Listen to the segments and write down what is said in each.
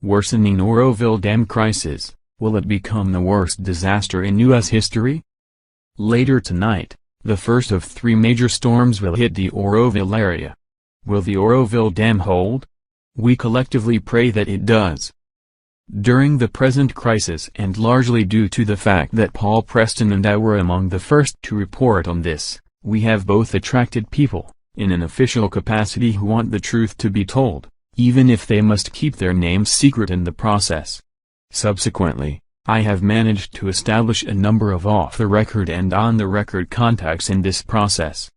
Worsening Oroville Dam crisis, will it become the worst disaster in U.S. history? Later tonight, the first of 3 major storms will hit the Oroville area. Will the Oroville Dam hold? We collectively pray that it does. During the present crisis, and largely due to the fact that Paul Preston and I were among the first to report on this, we have both attracted people, in an official capacity, who want the truth to be told, even if they must keep their names secret in the process. Subsequently, I have managed to establish a number of off-the-record and on-the-record contacts in this process.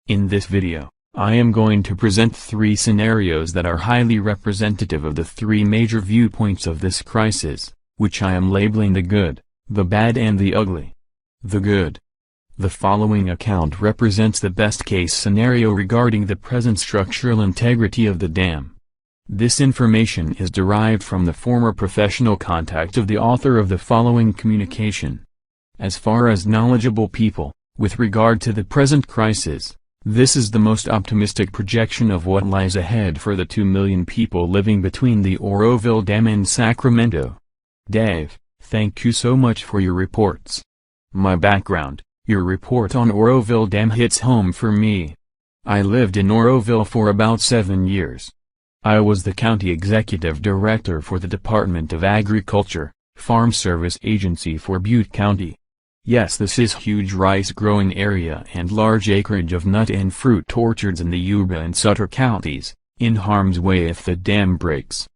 In this video, I am going to present 3 scenarios that are highly representative of the 3 major viewpoints of this crisis, which I am labeling the good, the bad and the ugly. The good. The following account represents the best-case scenario regarding the present structural integrity of the dam. This information is derived from the former professional contact of the author of the following communication. As far as knowledgeable people, with regard to the present crisis, this is the most optimistic projection of what lies ahead for the 2 million people living between the Oroville Dam and Sacramento. Dave, thank you so much for your reports. My background: your report on Oroville Dam hits home for me. I lived in Oroville for about 7 years. I was the county executive director for the Department of Agriculture, Farm Service Agency for Butte County. Yes, this is huge rice-growing area and large acreage of nut and fruit orchards in the Yuba and Sutter counties, in harm's way if the dam breaks.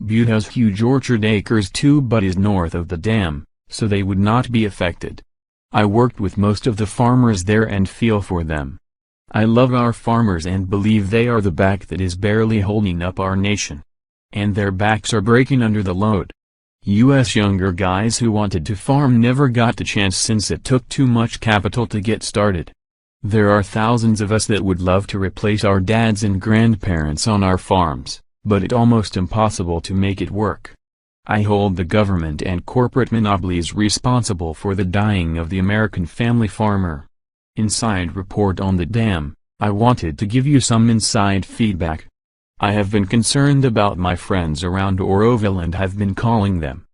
Butte has huge orchard acres too, but is north of the dam, so they would not be affected. I worked with most of the farmers there and feel for them. I love our farmers and believe they are the back that is barely holding up our nation. And their backs are breaking under the load. U.S. younger guys who wanted to farm never got the chance since it took too much capital to get started. There are thousands of us that would love to replace our dads and grandparents on our farms, but it's almost impossible to make it work. I hold the government and corporate monopolies responsible for the dying of the American family farmer. Inside report on the dam. I wanted to give you some inside feedback. I have been concerned about my friends around Oroville and have been calling them.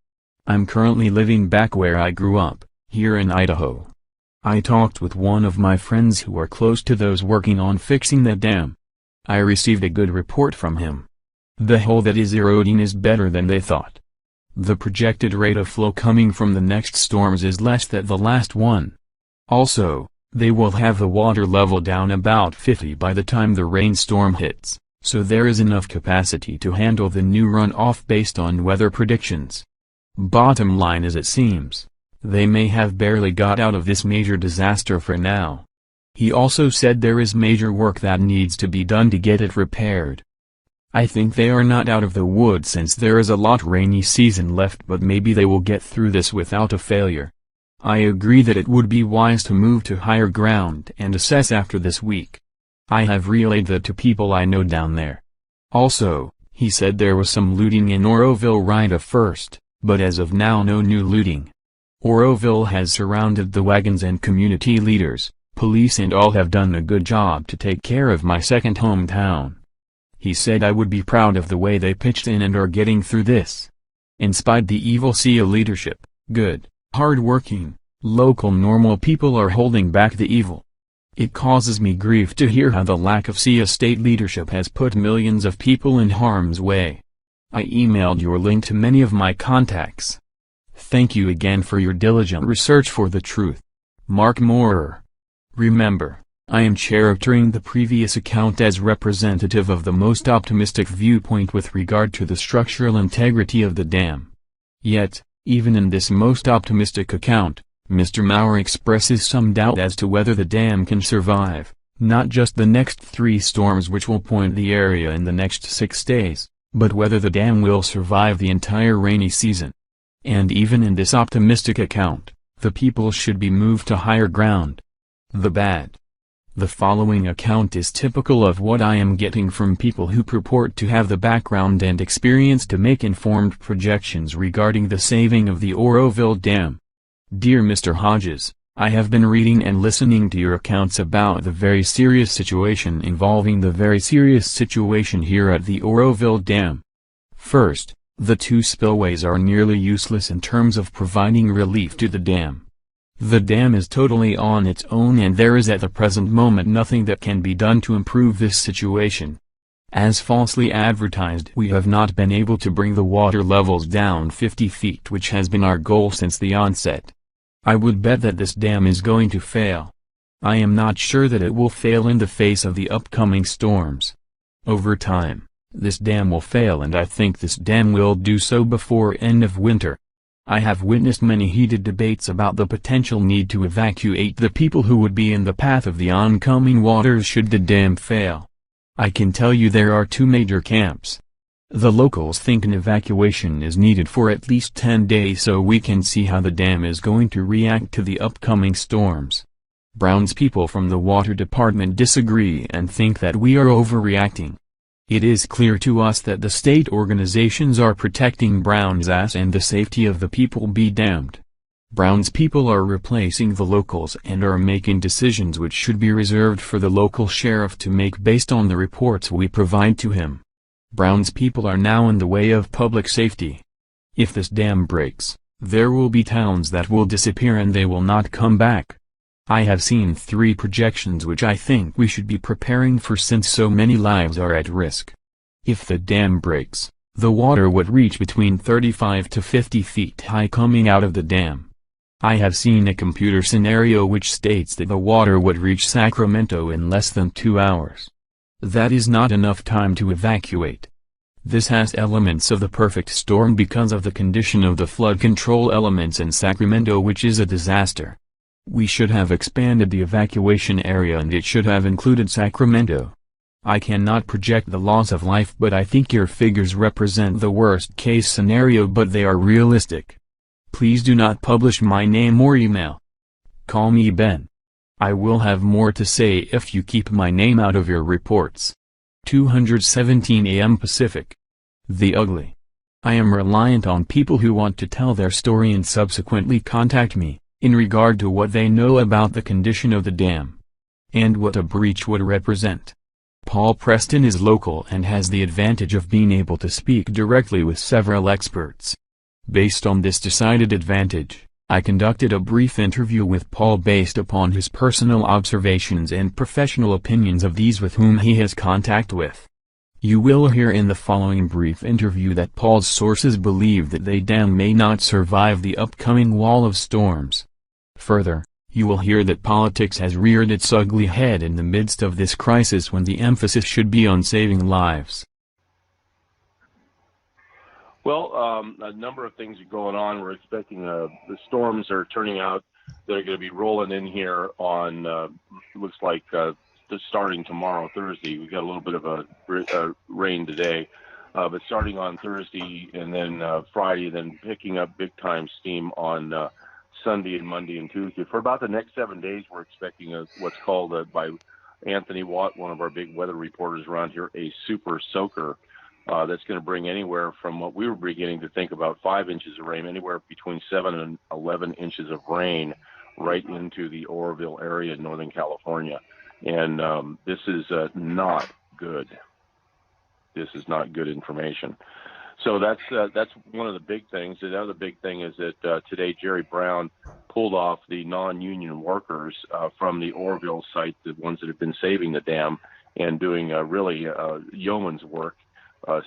I'm currently living back where I grew up, here in Idaho. I talked with one of my friends who are close to those working on fixing the dam. I received a good report from him. The hole that is eroding is better than they thought. The projected rate of flow coming from the next storms is less than the last one. Also, they will have the water level down about 50 by the time the rainstorm hits, so there is enough capacity to handle the new runoff based on weather predictions. Bottom line is, it seems, they may have barely got out of this major disaster for now. He also said there is major work that needs to be done to get it repaired. I think they are not out of the woods since there is a lot rainy season left, but maybe they will get through this without a failure. I agree that it would be wise to move to higher ground and assess after this week. I have relayed that to people I know down there. Also, he said there was some looting in Oroville right at first, but as of now no new looting. Oroville has surrounded the wagons and community leaders, police and all have done a good job to take care of my second hometown. He said I would be proud of the way they pitched in and are getting through this. In spite the evil SEA leadership, good, hard-working, local normal people are holding back the evil. It causes me grief to hear how the lack of SEA state leadership has put millions of people in harm's way. I emailed your link to many of my contacts. Thank you again for your diligent research for the truth. Mark Moorer. Remember, I am charactering the previous account as representative of the most optimistic viewpoint with regard to the structural integrity of the dam. Yet, even in this most optimistic account, Mr. Maurer expresses some doubt as to whether the dam can survive, not just the next 3 storms which will point the area in the next 6 days, but whether the dam will survive the entire rainy season. And even in this optimistic account, the people should be moved to higher ground. The bad. The following account is typical of what I am getting from people who purport to have the background and experience to make informed projections regarding the saving of the Oroville Dam. Dear Mr. Hodges, I have been reading and listening to your accounts about the very serious situation involving the very serious situation here at the Oroville Dam. First, The two spillways are nearly useless in terms of providing relief to the dam. The dam is totally on its own and there is at the present moment nothing that can be done to improve this situation. As falsely advertised, we have not been able to bring the water levels down 50 feet, which has been our goal since the onset. I would bet that this dam is going to fail. I am not sure that it will fail in the face of the upcoming storms. Over time, this dam will fail, and I think this dam will do so before end of winter. I have witnessed many heated debates about the potential need to evacuate the people who would be in the path of the oncoming waters should the dam fail. I can tell you there are two major camps. The locals think an evacuation is needed for at least 10 days so we can see how the dam is going to react to the upcoming storms. Brown's people from the water department disagree and think that we are overreacting. It is clear to us that the state organizations are protecting Brown's ass and the safety of the people be damned. Brown's people are replacing the locals and are making decisions which should be reserved for the local sheriff to make based on the reports we provide to him. Brown's people are now in the way of public safety. If this dam breaks, there will be towns that will disappear and they will not come back. I have seen 3 projections which I think we should be preparing for since so many lives are at risk. If the dam breaks, the water would reach between 35 to 50 feet high coming out of the dam. I have seen a computer scenario which states that the water would reach Sacramento in less than 2 hours. That is not enough time to evacuate. This has elements of the perfect storm because of the condition of the flood control elements in Sacramento, which is a disaster. We should have expanded the evacuation area and it should have included Sacramento. I cannot project the loss of life, but I think your figures represent the worst case scenario, but they are realistic. Please do not publish my name or email. Call me Ben. I will have more to say if you keep my name out of your reports. 2:17 a.m. Pacific. The Ugly. I am reliant on people who want to tell their story and subsequently contact me, in regard to what they know about the condition of the dam, and what a breach would represent. Paul Preston is local and has the advantage of being able to speak directly with several experts. Based on this decided advantage, I conducted a brief interview with Paul based upon his personal observations and professional opinions of these with whom he has contact with. You will hear in the following brief interview that Paul's sources believe that the dam may not survive the upcoming wall of storms. Further, you will hear that politics has reared its ugly head in the midst of this crisis when the emphasis should be on saving lives. Well, a number of things are going on. We're expecting the storms are turning out. They're going to be rolling in here on, looks like starting tomorrow, Thursday. We got a little bit of a rain today, but starting on Thursday and then Friday, then picking up big time steam on Sunday and Monday and Tuesday. For about the next 7 days, we're expecting what's called by Anthony Watt, one of our big weather reporters around here, a super soaker. That's going to bring anywhere from what we were beginning to think about 5 inches of rain, anywhere between 7 and 11 inches of rain right into the Oroville area in Northern California. And this is not good. This is not good information. So that's one of the big things. The other big thing is that today Jerry Brown pulled off the non-union workers from the Oroville site, the ones that have been saving the dam and doing really yeoman's work.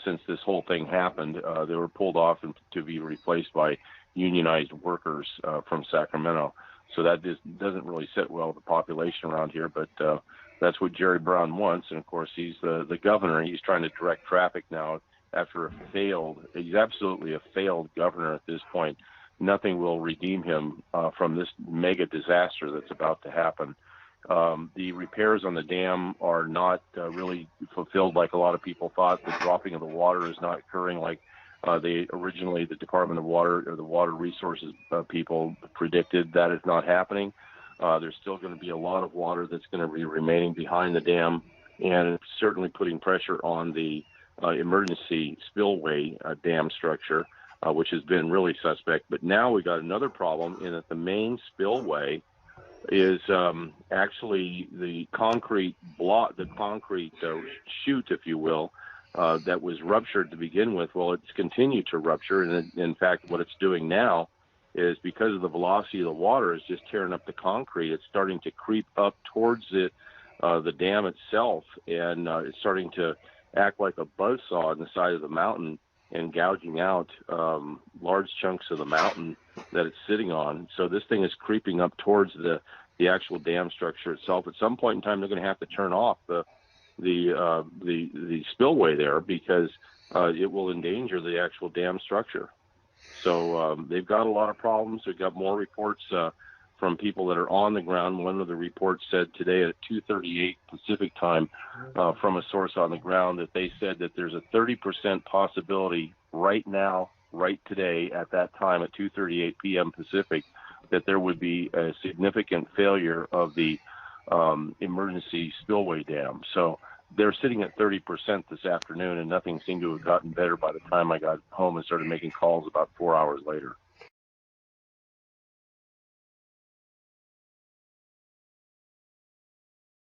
Since this whole thing happened, they were pulled off to be replaced by unionized workers from Sacramento. So that doesn't really sit well with the population around here, but that's what Jerry Brown wants. And, of course, he's the governor. He's trying to direct traffic now after he's absolutely a failed governor at this point. Nothing will redeem him from this mega disaster that's about to happen. The repairs on the dam are not really fulfilled like a lot of people thought. The dropping of the water is not occurring like the Department of Water or the Water Resources people predicted. That is not happening. There's still going to be a lot of water that's going to be remaining behind the dam, and it's certainly putting pressure on the emergency spillway dam structure, which has been really suspect. But now we got another problem in that the main spillway is actually the concrete chute, if you will, that was ruptured to begin with. Well, it's continued to rupture, and in fact, what it's doing now is, because of the velocity of the water, is just tearing up the concrete. It's starting to creep up towards it, the dam itself, and it's starting to act like a buzzsaw on the side of the mountain and gouging out large chunks of the mountain that it's sitting on. So this thing is creeping up towards the actual dam structure itself. At some point in time, they're going to have to turn off the spillway there, because it will endanger the actual dam structure. So they've got a lot of problems. We've got more reports from people that are on the ground. One of the reports said today at 2:38 Pacific time from a source on the ground that they said that there's a 30% possibility right now, right today at that time at 2:38 p.m. Pacific, that there would be a significant failure of the emergency spillway dam. So they're sitting at 30% this afternoon, and nothing seemed to have gotten better by the time I got home and started making calls about 4 hours later.